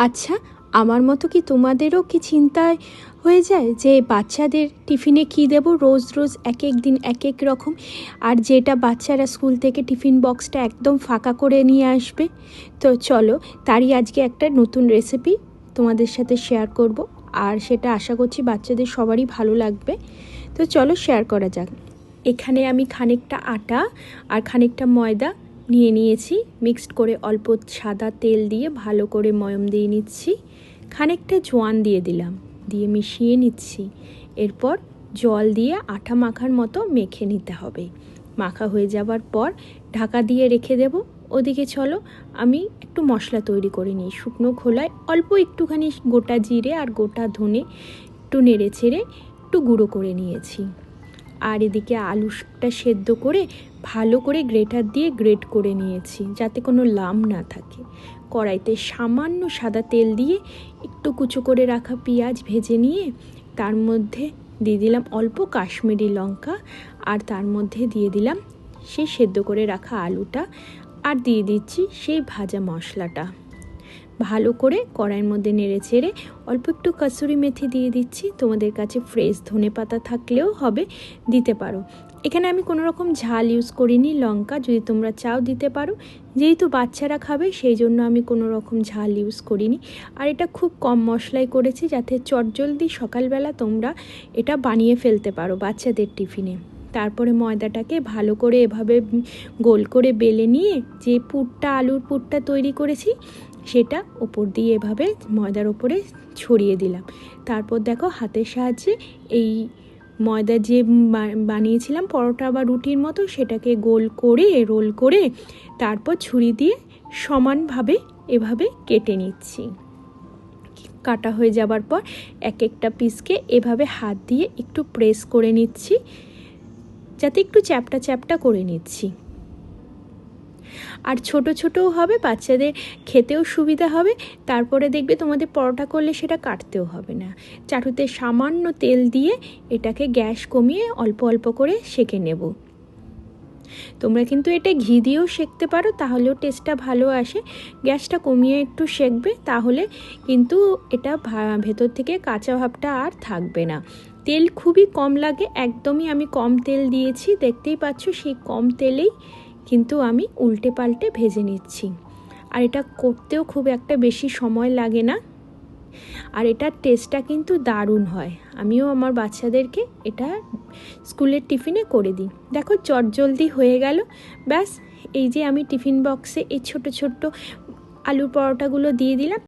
আচ্ছা, আমার মতো কি তোমাদেরও কি চিন্তায় হয়ে যায় যে বাচ্চাদের টিফিনে কী দেবো? রোজ রোজ এক এক দিন এক এক রকম, আর যেটা বাচ্চারা স্কুল থেকে টিফিন বক্সটা একদম ফাঁকা করে নিয়ে আসবে। তো চলো, তারই আজকে একটা নতুন রেসিপি তোমাদের সাথে শেয়ার করব, আর সেটা আশা করছি বাচ্চাদের সবারই ভালো লাগবে। তো চলো শেয়ার করা যাক। এখানে আমি খানিকটা আটা আর খানিকটা ময়দা নিয়ে নিয়েছি, মিক্সড করে অল্প সাদা তেল দিয়ে ভালো করে ময়ম দিয়ে নিচ্ছি। খানিকটা জোয়ান দিয়ে দিলাম, দিয়ে মিশিয়ে নিচ্ছি। এরপর জল দিয়ে আটা মাখার মতো মেখে নিতে হবে। মাখা হয়ে যাবার পর ঢাকা দিয়ে রেখে দেব। ওদিকে চলো আমি একটু মশলা তৈরি করে নিই। শুকনো খোলায় অল্প একটুখানি গোটা জিরে আর গোটা ধনে একটু নেড়ে ছেড়ে একটু গুঁড়ো করে নিয়েছি। আর এদিকে আলুটা সেদ্ধ করে ভালো করে গ্রেটার দিয়ে গ্রেট করে নিয়েছি, যাতে কোনো লাম না থাকে। কড়াইতে সামান্য সাদা তেল দিয়ে একটু কুচো করে রাখা পেঁয়াজ ভেজে নিয়ে তার মধ্যে দিয়ে দিলাম অল্প কাশ্মীরি লঙ্কা, আর তার মধ্যে দিয়ে দিলাম সেই সেদ্ধ করে রাখা আলুটা, আর দিয়ে দিচ্ছি সেই ভাজা মশলাটা। ভালো করে কড়াইয়ের মধ্যে নেড়ে চেড়ে অল্প একটু কসুরি মেথি দিয়ে দিচ্ছি। তোমাদের কাছে ফ্রেশ ধনেপাতা থাকলেও হবে, দিতে পারো। এখানে আমি কোনো রকম ঝাল ইউজ করিনি, লঙ্কা যদি তোমরা চাও দিতে পারো। যেহেতু বাচ্চারা খাবে সেই জন্য আমি কোনো রকম ঝাল ইউজ করিনি। আর এটা খুব কম মশলায় করেছি, যাতে চটজলদি সকালবেলা তোমরা এটা বানিয়ে ফেলতে পারো বাচ্চাদের টিফিনে। তারপরে ময়দাটাকে ভালো করে এভাবে গোল করে বেলে নিয়ে যে পুরটা, আলুর পুরটা তৈরি করেছি সেটা ওপর দিয়ে এভাবে ময়দার ওপরে ছড়িয়ে দিলাম। তারপর দেখো হাতের সাহায্যে এই ময়দা যে বানিয়েছিলাম পরোটা বা রুটির মতো, সেটাকে গোল করে রোল করে তারপর ছুরি দিয়ে সমানভাবে এভাবে কেটে নিচ্ছি। কাটা হয়ে যাবার পর এক একটা পিসকে এভাবে হাত দিয়ে একটু প্রেস করে নিচ্ছি, যাতে একটু চ্যাপটা চ্যাপটা করে নিচ্ছি। আর ছোট ছোটও হবে, বাচ্চাদের খেতেও সুবিধা হবে। তারপরে দেখবে তোমাদের পরোটা করলে সেটা কাটতেও হবে না। চাটুতে সামান্য তেল দিয়ে এটাকে গ্যাস কমিয়ে অল্প অল্প করে সেঁকে নেব। তোমরা কিন্তু এটা ঘি দিয়েও সেঁকতে পারো, তাহলেও টেস্টটা ভালো আসে। গ্যাসটা কমিয়ে একটু সেঁকবে, তাহলে কিন্তু এটা ভেতর থেকে কাঁচা ভাবটা আর থাকবে না। তেল খুবই কম লাগে, একদমই আমি কম তেল দিয়েছি, দেখতেই পাচ্ছ সেই কম তেলেই কিন্তু আমি উল্টে পাল্টে ভেজে নিচ্ছি। আর এটা করতেও খুব একটা বেশি সময় লাগে না, আর এটার টেস্টটা কিন্তু দারুণ হয়। আমিও আমার বাচ্চাদেরকে এটা স্কুলের টিফিনে করে দিই। দেখো চটজলদি হয়ে গেল। ব্যাস, এই যে আমি টিফিন বক্সে এই ছোট ছোট্ট আলুর পরোটাগুলো দিয়ে দিলাম।